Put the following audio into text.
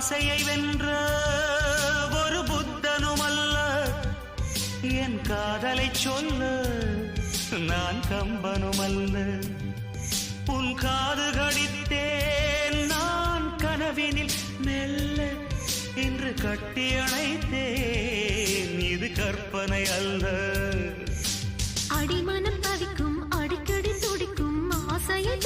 ஆசையை வென்ற ஒரு புத்தனுமல்ல, என் காதலை சொல்ல நான் கம்பனுமல்ல. உன் காது கடித்தேன் நான் கனவினில் மெல்ல, இன்று கட்டி அணைத்தேன் இது கற்பனை அல்ல. அடிமனம் தவிக்கும் அடிக்கடி துடிக்கும் ஆசையை